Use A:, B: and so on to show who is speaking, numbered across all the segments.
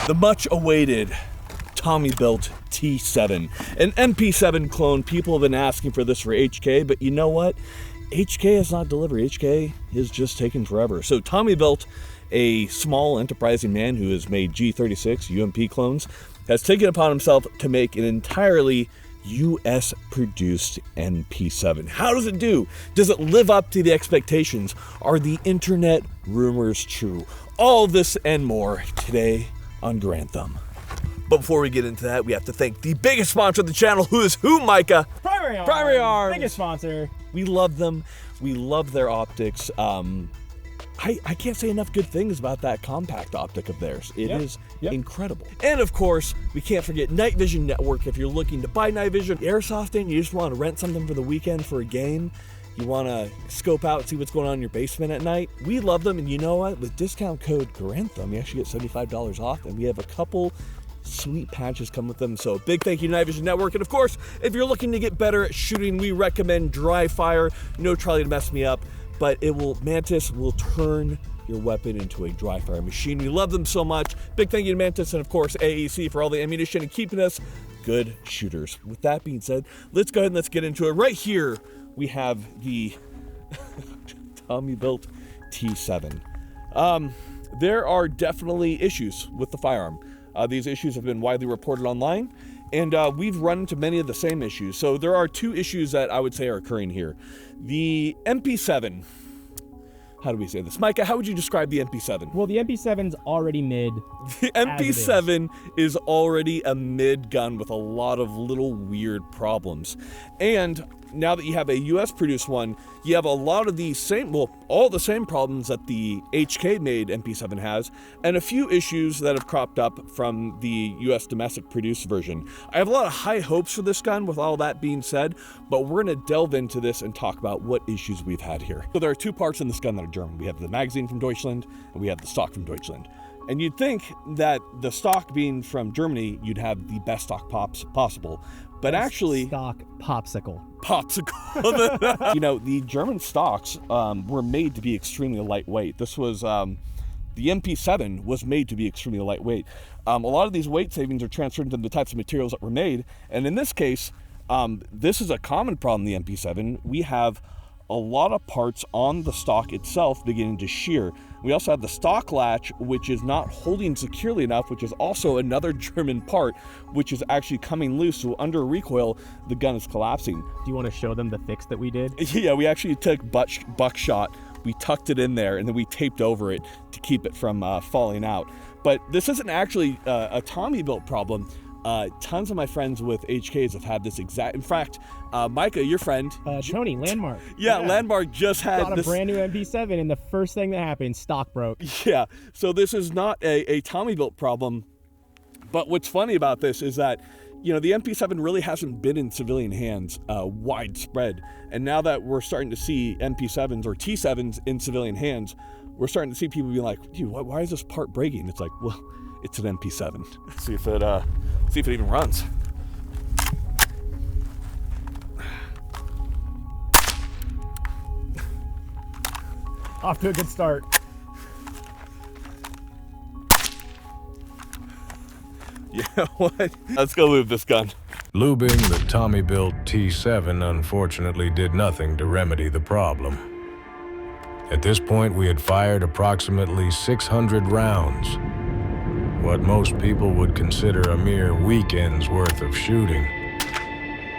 A: The much awaited TommyBuilt T7, an MP7 clone. People have been asking for this for HK, but you know what? HK has not delivered. HK is just taking forever. So TommyBuilt, a small enterprising man who has made G36 UMP clones, has taken upon himself to make an entirely US produced MP7. How does it do? Does it live up to the expectations? Are the internet rumors true? All this and more today on Grantham. But before we get into that, we have to thank the biggest sponsor of the channel, who is who, Micah?
B: Primary Arms. Biggest sponsor.
A: We love them. We love their optics. I can't say enough good things about that compact optic of theirs. It is incredible. And of course, we can't forget Night Vision Network. If you're looking to buy night vision, airsofting, you just want to rent something for the weekend for a game, you want to scope out, see what's going on in your basement at night, we love them. And you know what? With discount code Grantham, you actually get $75 off, and we have a couple sweet patches come with them. So big thank you to Night Vision Network. And of course, if you're looking to get better at shooting, we recommend dry fire. No Charlie to mess me up, but Mantis will turn your weapon into a dry fire machine. We love them so much. Big thank you to Mantis, and of course AEC for all the ammunition and keeping us good shooters. With that being said, let's go ahead and let's get into it. Right here we have the TommyBuilt T7. There are definitely issues with the firearm. These issues have been widely reported online, and we've run into many of the same issues. So there are two issues that I would say are occurring here. The MP7, how do we say this? Micah, how would you describe the MP7?
B: Well, the MP7's already mid.
A: The MP7 is already a mid gun with a lot of little weird problems. And now that you have a US produced one, you have a lot of the same, well, all the same problems that the HK made MP7 has, and a few issues that have cropped up from the US domestic produced version. I have a lot of high hopes for this gun with all that being said, but we're gonna delve into this and talk about what issues we've had here. So there are two parts in this gun that are German. We have the magazine from Deutschland, and we have the stock from Deutschland. And you'd think that the stock being from Germany, you'd have the best stock pops possible. But actually,
B: stock popsicle.
A: You know, the German stocks were made to be extremely lightweight. This was, the MP7 was made to be extremely lightweight. A lot of these weight savings are transferred into the types of materials that were made. And in this case, this is a common problem in the MP7. We have a lot of parts on the stock itself beginning to shear. We also have the stock latch, which is not holding securely enough, which is also another German part, which is actually coming loose. So under recoil, the gun is collapsing.
B: Do you want to show them the fix that we did?
A: Yeah, we actually took buckshot, we tucked it in there, and then we taped over it to keep it from falling out. But this isn't actually a TommyBuilt problem. Tons of my friends with HKs have had this exact. In fact, Micah, your friend,
B: Tony Landmark.
A: Yeah, Landmark just had
B: got a brand new MP7, and the first thing that happened, stock broke.
A: Yeah, so this is not a TommyBuilt problem. But what's funny about this is that, you know, the MP7 really hasn't been in civilian hands widespread, and now that we're starting to see MP7s or T7s in civilian hands, we're starting to see people be like, dude, why is this part breaking? It's like, well, it's an MP7. See if it even runs.
B: Off to a good start.
A: Yeah, what? Let's go lube this gun.
C: Lubing the TommyBuilt T7 unfortunately did nothing to remedy the problem. At this point, we had fired approximately 600 rounds. What most people would consider a mere weekend's worth of shooting.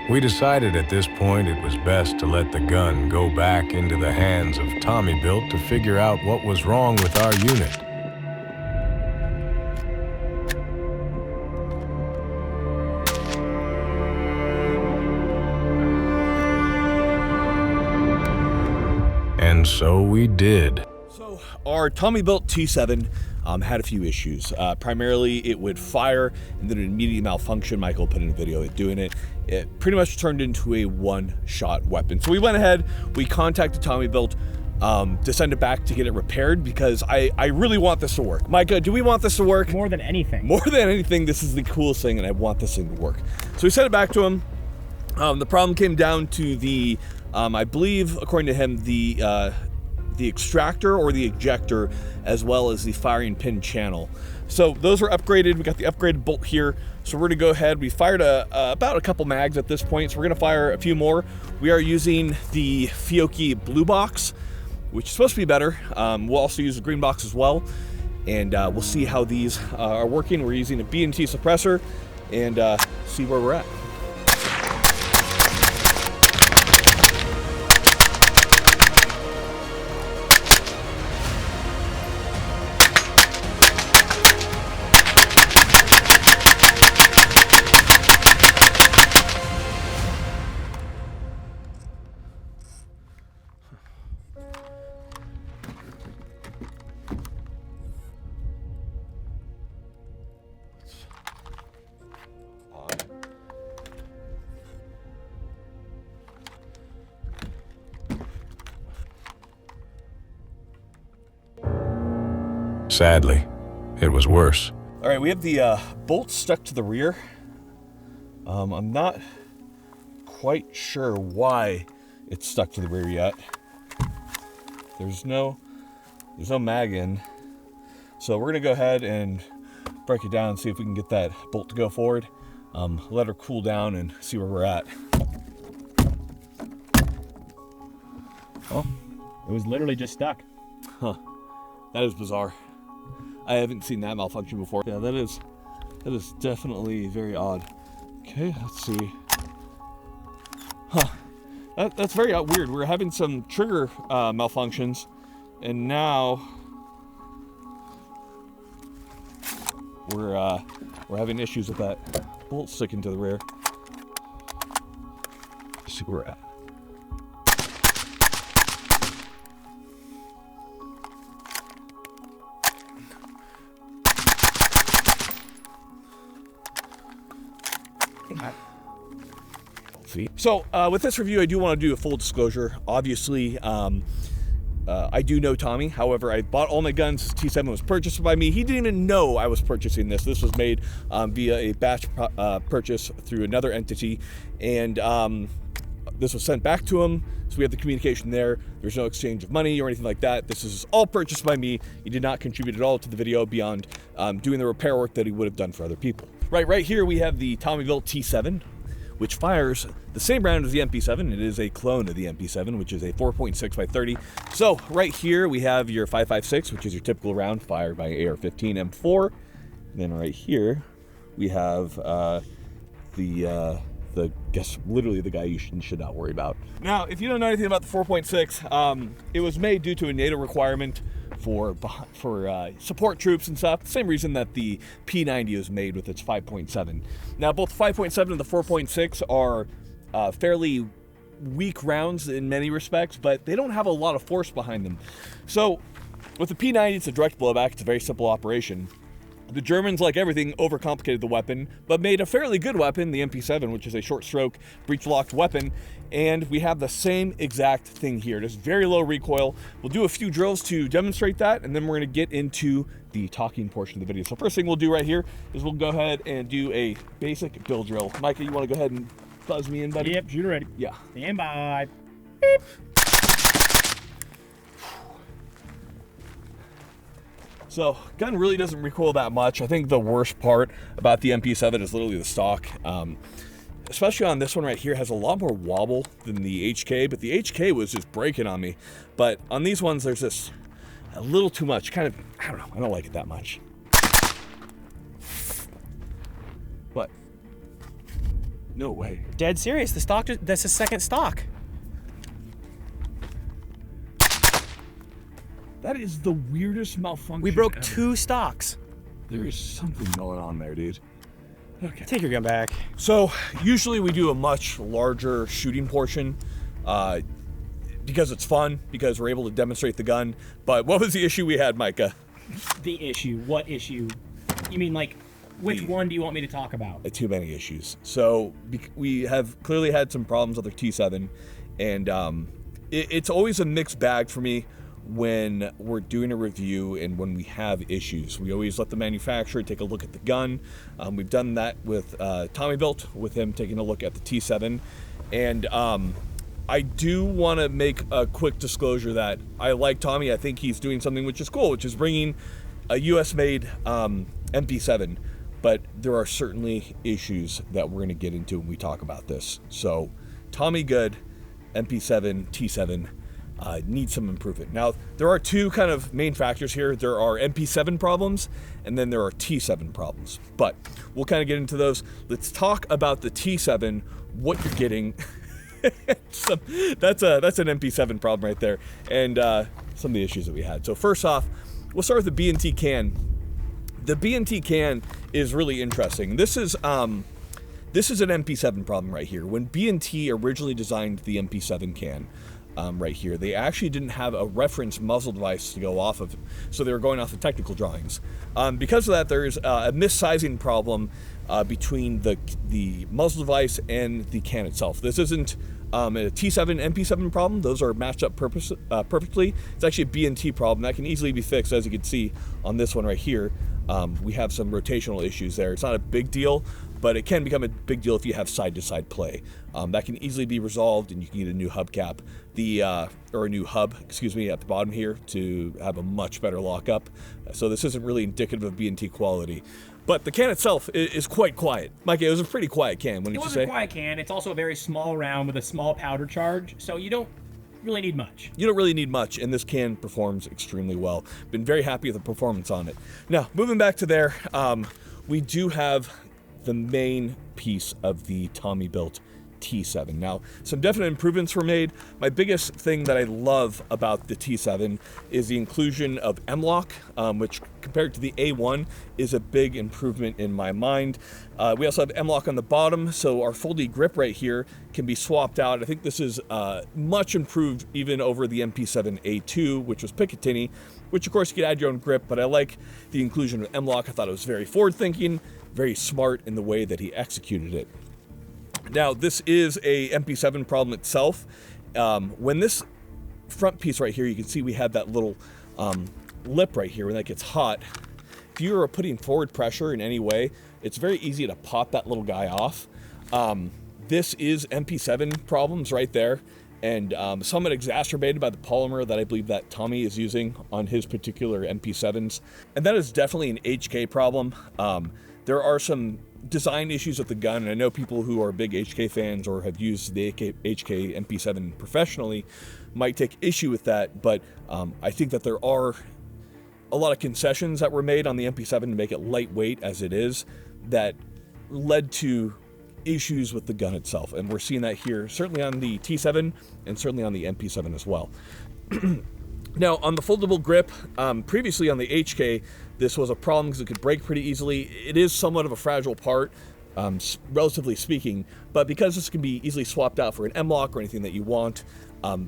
C: We decided at this point it was best to let the gun go back into the hands of TommyBuilt to figure out what was wrong with our unit. And so we did.
A: So our TommyBuilt T7 had a few issues. Primarily, it would fire and then it would immediately malfunction. Michael put in a video of doing it. It pretty much turned into a one-shot weapon. So we went ahead, we contacted TommyBuilt to send it back to get it repaired because I really want this to work. Micah, do we want this to work?
B: More than anything.
A: More than anything, this is the coolest thing and I want this thing to work. So we sent it back to him. The problem came down to the, I believe, according to him, the extractor or the ejector, as well as the firing pin channel. So those are upgraded. We got the upgraded bolt here. So we're gonna go ahead. We fired about a couple mags at this point, so we're gonna fire a few more. We are using the Fiocchi blue box, which is supposed to be better. We'll also use the green box as well, and we'll see how these are working. We're using a B&T suppressor, and see where we're at.
C: Sadly, it was worse.
A: All right, we have the bolt stuck to the rear. I'm not quite sure why it's stuck to the rear yet. There's no mag in. So we're gonna go ahead and break it down and see if we can get that bolt to go forward. Let her cool down and see where we're at.
B: Oh, it was literally just stuck.
A: Huh, that is bizarre. I haven't seen that malfunction before. Yeah, that is definitely very odd. Okay, let's see. Huh, that's very weird. We're having some trigger malfunctions, and now we're having issues with that bolt sticking to the rear. Let's see where we're at. So with this review, I do want to do a full disclosure. Obviously, I do know Tommy. However, I bought all my guns. T7 was purchased by me. He didn't even know I was purchasing this. This was made via a batch purchase through another entity, and this was sent back to him. So we have the communication there. There's no exchange of money or anything like that. This is all purchased by me. He did not contribute at all to the video beyond doing the repair work that he would have done for other people. Right here we have the TommyBuilt T7, which fires the same round as the MP7. It is a clone of the MP7, which is a 4.6 by 30. So right here we have your 5.56, which is your typical round fired by AR-15 M4. And then right here we have literally the guy you should not worry about. Now, if you don't know anything about the 4.6, it was made due to a NATO requirement for support troops and stuff. Same reason that the P90 was made with its 5.7. Now, both 5.7 and the 4.6 are fairly weak rounds in many respects, but they don't have a lot of force behind them. So with the P90, it's a direct blowback. It's a very simple operation. The Germans, like everything, overcomplicated the weapon, but made a fairly good weapon, the MP7, which is a short stroke, breech-locked weapon, and we have the same exact thing here. Just very low recoil. We'll do a few drills to demonstrate that, and then we're gonna get into the talking portion of the video. So first thing we'll do right here is we'll go ahead and do a basic build drill. Micah, you wanna go ahead and buzz me in, buddy?
B: Yep, shooter ready.
A: Yeah.
B: Stand by. Beep.
A: So, gun really doesn't recoil that much. I think the worst part about the MP7 is literally the stock. Especially on this one right here, has a lot more wobble than the HK, but the HK was just breaking on me. But on these ones, there's this a little too much. Kind of, I don't know, I don't like it that much. What? No way.
B: Dead serious. The stock, that's the second stock.
A: That is the weirdest malfunction.
B: We broke
A: ever.
B: 2 stocks.
A: There is something going on there, dude. Okay.
B: Take your gun back.
A: So usually we do a much larger shooting portion because it's fun, because we're able to demonstrate the gun. But what was the issue we had, Micah?
B: The issue? What issue? You mean like, which one do you want me to talk about?
A: Too many issues. So we have clearly had some problems with our T7, and it's always a mixed bag for me when we're doing a review and when we have issues. We always let the manufacturer take a look at the gun. We've done that with TommyBuilt, with him taking a look at the T7, and I do want to make a quick disclosure that I like Tommy. I think he's doing something which is cool, which is bringing a US made MP7, but there are certainly issues that we're going to get into when we talk about this. So Tommy good, MP7 T7 needs some improvement. Now, there are two kind of main factors here. There are MP7 problems, and then there are T7 problems. But we'll kind of get into those. Let's talk about the T7, what you're getting. That's an MP7 problem right there, and some of the issues that we had. So first off, we'll start with the B&T can. The B&T can is really interesting. This is an MP7 problem right here. When B&T originally designed the MP7 can, right here, they actually didn't have a reference muzzle device to go off of, so they were going off the technical drawings. Because of that, there's a missizing problem between the muzzle device and the can itself. This isn't a T7 MP7 problem. Those are matched up perfectly. It's actually a B&T problem that can easily be fixed. As you can see on this one right here, we have some rotational issues there. It's not a big deal, but it can become a big deal if you have side-to-side play. That can easily be resolved, and you can get a new hubcap, or a new hub, excuse me, at the bottom here to have a much better lockup. So this isn't really indicative of B&T quality. But the can itself is quite quiet. Mike, it was a pretty quiet can, wouldn't you say?
B: It was a quiet can. It's also a very small round with a small powder charge, so you don't really need much.
A: You don't really need much, and this can performs extremely well. Been very happy with the performance on it. Now, moving back to there, we do have the main piece of the TommyBuilt T7. Now, some definite improvements were made. My biggest thing that I love about the T7 is the inclusion of M-LOK, which compared to the A1 is a big improvement in my mind. We also have M-LOK on the bottom, so our foldy grip right here can be swapped out. I think this is much improved even over the MP7 A2, which was Picatinny, which of course you could add your own grip, but I like the inclusion of M-LOK. I thought it was very forward-thinking, very smart in the way that he executed it. Now, this is a MP7 problem itself. When this front piece right here, you can see we have that little lip right here. When that gets hot, if you are putting forward pressure in any way, it's very easy to pop that little guy off. This is MP7 problems right there, and somewhat exacerbated by the polymer that I believe that Tommy is using on his particular MP7s. And that is definitely an HK problem. There are some design issues with the gun, and I know people who are big HK fans or have used the HK MP7 professionally might take issue with that, but I think that there are a lot of concessions that were made on the MP7 to make it lightweight as it is that led to issues with the gun itself, and we're seeing that here certainly on the T7 and certainly on the MP7 as well. Now, on the foldable grip, previously on the HK, this was a problem because it could break pretty easily. It is somewhat of a fragile part, relatively speaking, but because this can be easily swapped out for an M-LOK or anything that you want,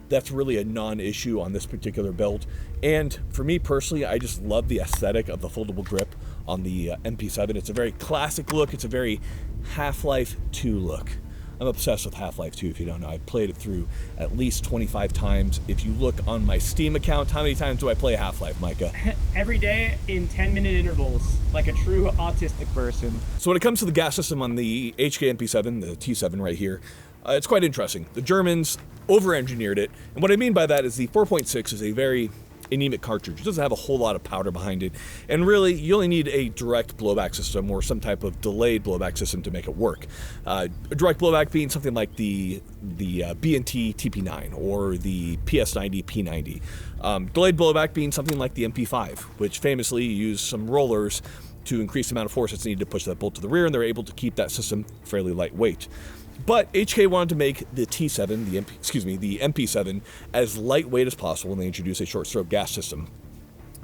A: that's really a non-issue on this particular build. And for me personally, I just love the aesthetic of the foldable grip on the MP7. It's a very classic look. It's a very Half-Life 2 look. I'm obsessed with Half-Life 2, if you don't know. I've played it through at least 25 times. If you look on my Steam account, how many times do I play Half-Life, Micah?
B: Every day in 10-minute intervals, like a true autistic person. So
A: when it comes to the gas system on the HK MP7, the T7 right here, it's quite interesting. The Germans over-engineered it, and what I mean by that is the 4.6 is a very anemic cartridge. It doesn't have a whole lot of powder behind it, and really you only need a direct blowback system or some type of delayed blowback system to make it work. A direct blowback being something like the B&T TP9 or the PS90 P90. Delayed blowback being something like the MP5, which famously used some rollers to increase the amount of force that's needed to push that bolt to the rear, and they're able to keep that system fairly lightweight. But HK wanted to make the T7, the MP7, as lightweight as possible when they introduced a short stroke gas system.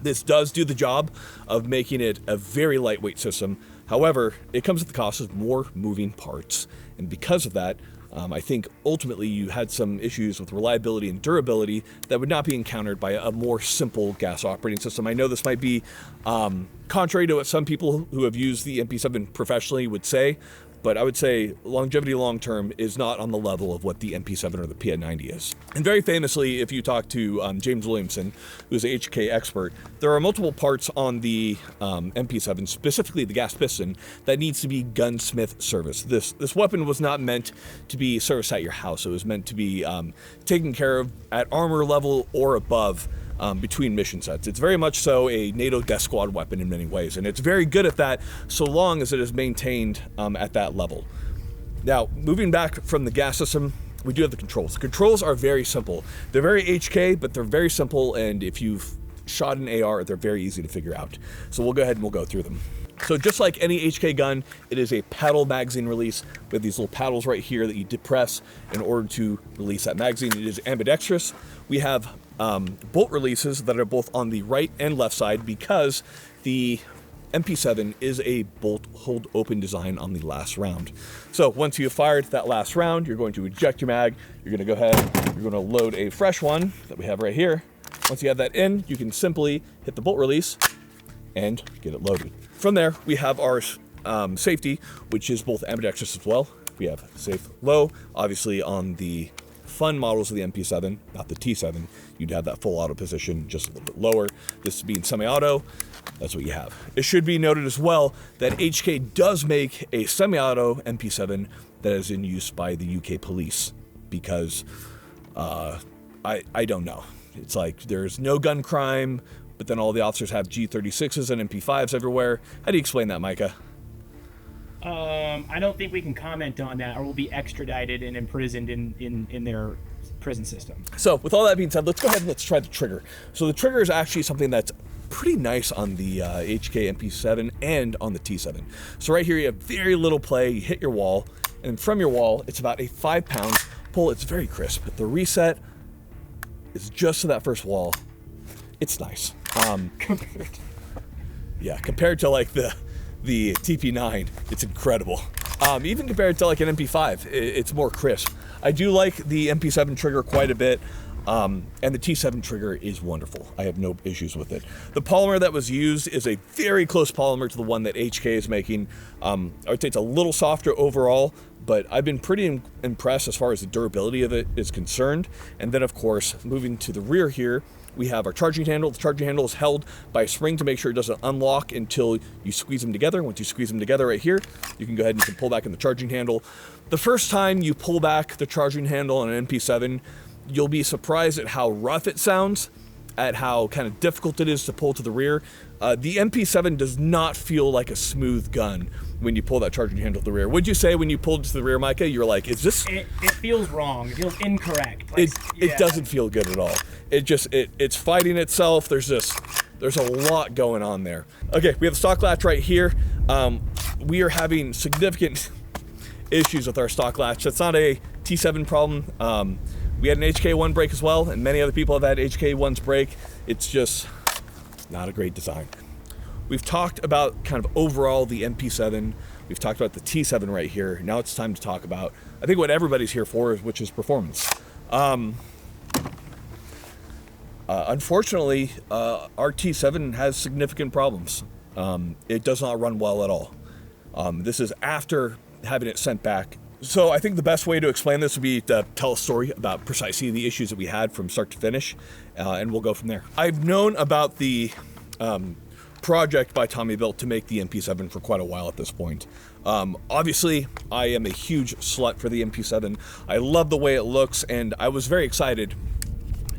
A: This does do the job of making it a very lightweight system. However, it comes at the cost of more moving parts. And because of that, I think ultimately you had some issues with reliability and durability that would not be encountered by a more simple gas operating system. I know this might be contrary to what some people who have used the MP7 professionally would say, but I would say longevity long-term is not on the level of what the MP7 or the PN90 is. And very famously, if you talk to James Williamson, who's an HK expert, there are multiple parts on the MP7, specifically the gas piston, that needs to be gunsmith serviced. This weapon was not meant to be serviced at your house. It was meant to be taken care of at armor level or above, between mission sets. It's very much so a NATO death squad weapon in many ways, and it's very good at that so long as it is maintained at that level. Now, moving back from the gas system, we do have the controls. The controls are very simple. They're very HK, but they're very simple, and if you've shot an AR, they're very easy to figure out. So we'll go ahead and we'll go through them. So just like any HK gun, it is a paddle magazine release with these little paddles right here that you depress in order to release that magazine. It is ambidextrous. We have bolt releases that are both on the right and left side because the MP7 is a bolt hold open design on the last round. So once you have fired that last round, you're going to eject your mag. You're going to go ahead, you're going to load a fresh one that we have right here. Once you have that in, you can simply hit the bolt release and get it loaded. From there, we have our safety, which is both ambidextrous as well. We have safe low, obviously on the fun models of the MP7, not the T7, you'd have that full auto position just a little bit lower. This being semi-auto, that's what you have. It should be noted as well that HK does make a semi-auto MP7 that is in use by the UK police because I don't know. It's like there's no gun crime, but then all the officers have G36s and MP5s everywhere. How do you explain that, Micah?
B: I don't think we can comment on that, or we'll be extradited and imprisoned in their prison system.
A: So with all that being said, let's go ahead and let's try the trigger. So the trigger is actually something that's pretty nice on the HK MP7 and on the T7. So right here you have very little play. You hit your wall, and from your wall, it's about a 5-pound pull. It's very crisp. The reset is just to that first wall. It's nice. Compared to like the TP9, it's incredible. Even compared to like an MP5, it's more crisp. I do like the MP7 trigger quite a bit, and the T7 trigger is wonderful. I have no issues with it. The polymer that was used is a very close polymer to the one that HK is making. I would say it's a little softer overall, but I've been pretty impressed as far as the durability of it is concerned. And then of course, moving to the rear here, we have our charging handle. The charging handle is held by a spring to make sure it doesn't unlock until you squeeze them together. Once you squeeze them together right here, you can go ahead and you can pull back in the charging handle. The first time you pull back the charging handle on an MP7, you'll be surprised at how rough it sounds, at how kind of difficult it is to pull to the rear. The MP7 does not feel like a smooth gun when you pull that charging handle to the rear. What'd you say when you pulled to the rear, Micah? You were like, is this...
B: It feels wrong. It feels incorrect.
A: Like, it doesn't feel good at all. It's fighting itself. There's a lot going on there. Okay, we have the stock latch right here. We are having significant issues with our stock latch. That's not a T7 problem. We had an HK1 break as well, and many other people have had HK1s break. It's just not a great design. We've talked about kind of overall the MP7. We've talked about the T7 right here. Now it's time to talk about, I think, what everybody's here for, which is performance. Unfortunately, our T7 has significant problems. It does not run well at all. This is after having it sent back. So I think the best way to explain this would be to tell a story about precisely the issues that we had from start to finish, and we'll go from there. I've known about the project by TommyBuilt to make the MP7 for quite a while at this point. Obviously, I am a huge slut for the MP7. I love the way it looks, and I was very excited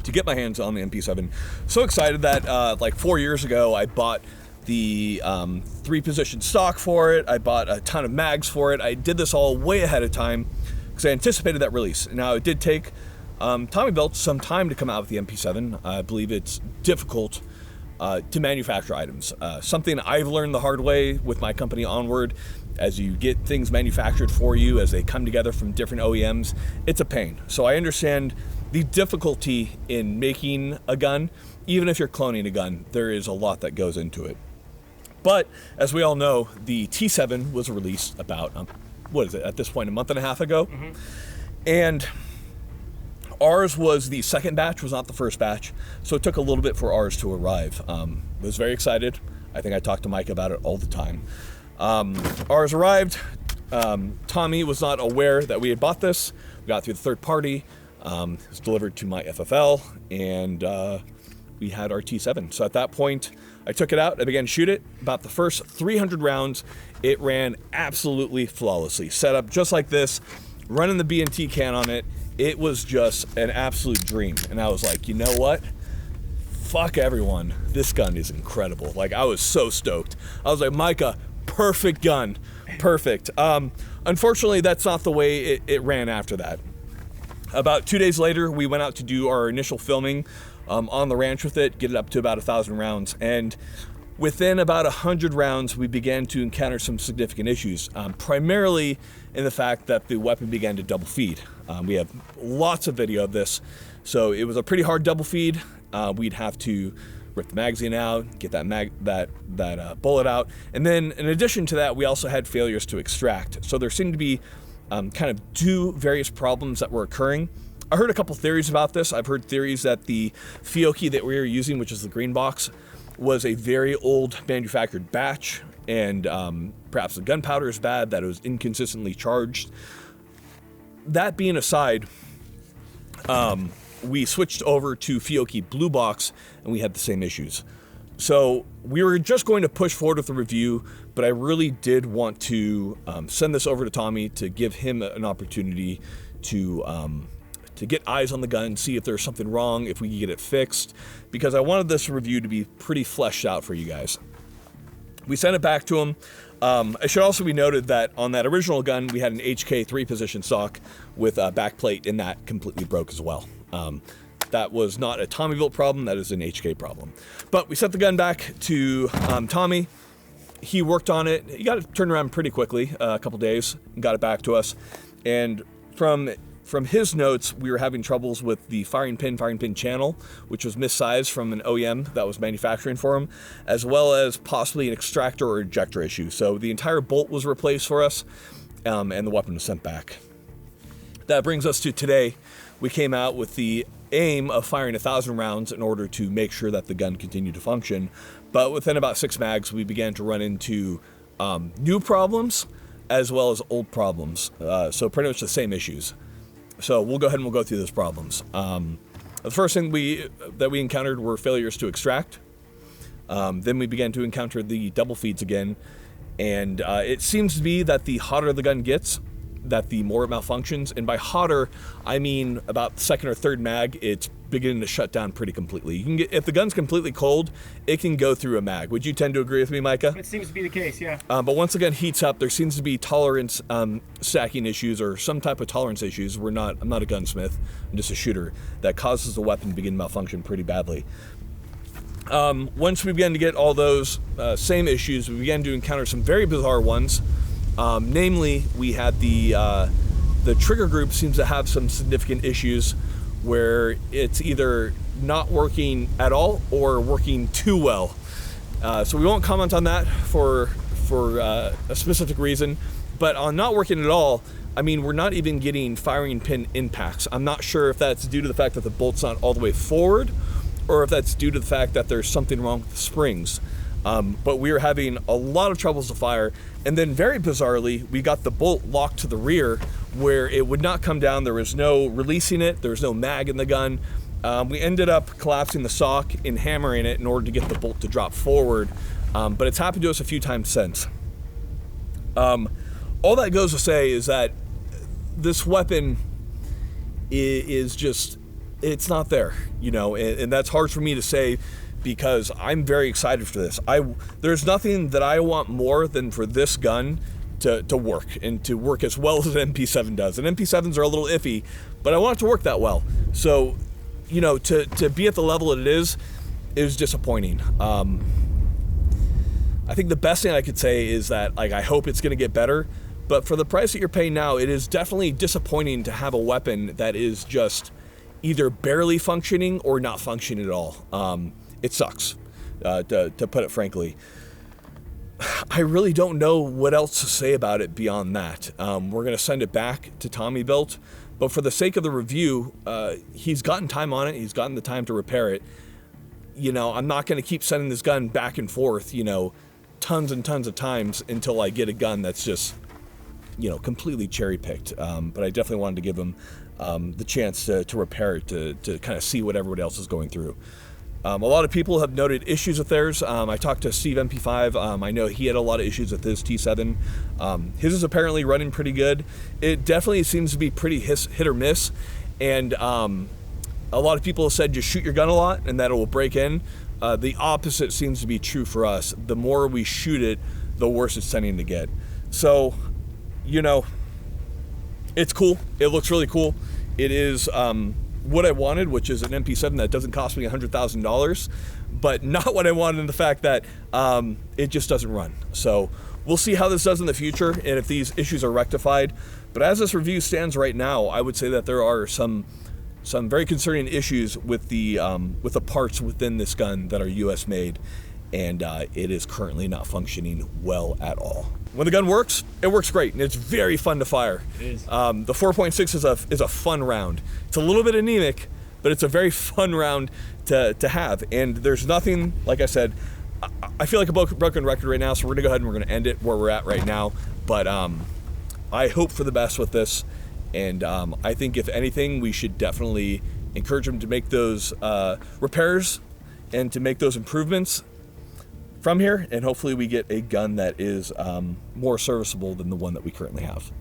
A: to get my hands on the MP7. So excited that like 4 years ago, I bought the 3-position stock for it. I bought a ton of mags for it. I did this all way ahead of time because I anticipated that release. Now, it did take TommyBuilt some time to come out with the MP7. I believe it's difficult to manufacture items. Something I've learned the hard way with my company Onward. As you get things manufactured for you, as they come together from different OEMs, it's a pain. So I understand the difficulty in making a gun. Even if you're cloning a gun, there is a lot that goes into it. But as we all know, the T7 was released about, what is it, at this point, a month and a half ago? Mm-hmm. And ours was the second batch, was not the first batch, so it took a little bit for ours to arrive. I was very excited. I think I talked to Mike about it all the time. Ours arrived, Tommy was not aware that we had bought this. We got through the third party. It was delivered to my FFL, and we had our T7. So at that point, I took it out. I began to shoot it. About the first 300 rounds, it ran absolutely flawlessly. Set up just like this, running the B&T can on it. It was just an absolute dream. And I was like, you know what? Fuck everyone. This gun is incredible. Like, I was so stoked. I was like, Micah, perfect gun. Perfect. Unfortunately, that's not the way it ran after that. About 2 days later, we went out to do our initial filming on the ranch with it, get it up to about 1,000 rounds. And within about 100 rounds, we began to encounter some significant issues, primarily in the fact that the weapon began to double feed. We have lots of video of this. So it was a pretty hard double feed. We'd have to rip the magazine out, get that bullet out. And then in addition to that, we also had failures to extract. So there seemed to be kind of two various problems that were occurring. I heard a couple theories about this. I've heard theories that the Fiocchi that we were using, which is the green box, was a very old manufactured batch, and perhaps the gunpowder is bad, that it was inconsistently charged. That being aside, we switched over to Fiocchi blue box, and we had the same issues. So we were just going to push forward with the review, but I really did want to send this over to Tommy to give him an opportunity to get eyes on the gun, see if there's something wrong, if we can get it fixed, because I wanted this review to be pretty fleshed out for you guys. We sent it back to him. It should also be noted that on that original gun, we had an HK 3-position stock with a backplate, and that completely broke as well. That was not a TommyBuilt problem, that is an HK problem. But we sent the gun back to Tommy. He worked on it. He got it turned around pretty quickly, a couple days, and got it back to us. And from his notes, we were having troubles with the firing pin channel, which was missized from an OEM that was manufacturing for him, as well as possibly an extractor or ejector issue. So the entire bolt was replaced for us, and the weapon was sent back. That brings us to today. We came out with the aim of firing 1,000 rounds in order to make sure that the gun continued to function. But within about 6 mags, we began to run into new problems as well as old problems. So pretty much the same issues. So we'll go ahead and we'll go through those problems. The first thing that we encountered were failures to extract. Then we began to encounter the double feeds again. And it seems to be that the hotter the gun gets, that the more it malfunctions. And by hotter, I mean about the second or third mag, it's beginning to shut down pretty completely. You can get, if the gun's completely cold, it can go through a mag. Would you tend to agree with me, Micah?
B: It seems to be the case, yeah.
A: But once the gun heats up, there seems to be tolerance stacking issues or some type of tolerance issues. I'm not a gunsmith, I'm just a shooter, that causes the weapon to begin to malfunction pretty badly. Once we began to get all those same issues, we began to encounter some very bizarre ones. Namely, we had the trigger group seems to have some significant issues where it's either not working at all or working too well. So we won't comment on that for a specific reason, but on not working at all, I mean, we're not even getting firing pin impacts. I'm not sure if that's due to the fact that the bolt's not all the way forward or if that's due to the fact that there's something wrong with the springs. But we were having a lot of troubles to fire, and then very bizarrely, we got the bolt locked to the rear where it would not come down. There was no releasing it. There was no mag in the gun. We ended up collapsing the sock and hammering it in order to get the bolt to drop forward, but it's happened to us a few times since. All that goes to say is that this weapon is just, it's not there, you know, and that's hard for me to say, because I'm very excited for this. There's nothing that I want more than for this gun to work, and to work as well as an MP7 does. And MP7s are a little iffy, but I want it to work that well. So, you know, to be at the level it is disappointing. I think the best thing I could say is that, like, I hope it's going to get better, but for the price that you're paying now, it is definitely disappointing to have a weapon that is just either barely functioning or not functioning at all. It sucks, to put it frankly. I really don't know what else to say about it beyond that. We're going to send it back to TommyBuilt, but for the sake of the review, he's gotten time on it. He's gotten the time to repair it. You know, I'm not going to keep sending this gun back and forth, you know, tons and tons of times until I get a gun that's just completely cherry-picked. But I definitely wanted to give them the chance to repair it, to kind of see what everybody else is going through. A lot of people have noted issues with theirs. I talked to Steve MP5. I know he had a lot of issues with his T7. His is apparently running pretty good. It definitely seems to be pretty hit or miss. And a lot of people have said just shoot your gun a lot and that it will break in. The opposite seems to be true for us. The more we shoot it, the worse it's tending to get. So, it's cool. It looks really cool. It is what I wanted, which is an MP7 that doesn't cost me $100,000, but not what I wanted in the fact that it just doesn't run. So we'll see how this does in the future and if these issues are rectified. But as this review stands right now, I would say that there are some very concerning issues with the parts within this gun that are US made, and it is currently not functioning well at all. When the gun works, it works great, and it's very fun to fire.
B: It is.
A: The 4.6 is a fun round. It's a little bit anemic, but it's a very fun round to have. And there's nothing, like I said, I feel like a broken record right now, so we're gonna go ahead and we're gonna end it where we're at right now. But I hope for the best with this, and I think if anything, we should definitely encourage them to make those repairs and to make those improvements from here, and hopefully we get a gun that is more serviceable than the one that we currently have.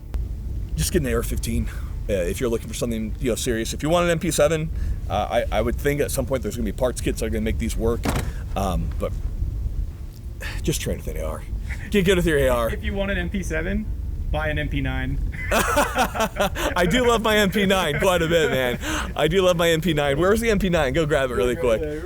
A: Just get an AR-15 if you're looking for something serious. If you want an MP7, I would think at some point there's gonna be parts kits that are gonna make these work, but just train with an AR. Get good with your AR.
B: If you want an MP7, buy an MP9.
A: I do love my MP9 quite a bit, man. I do love my MP9. Where's the MP9? Go grab it really quick.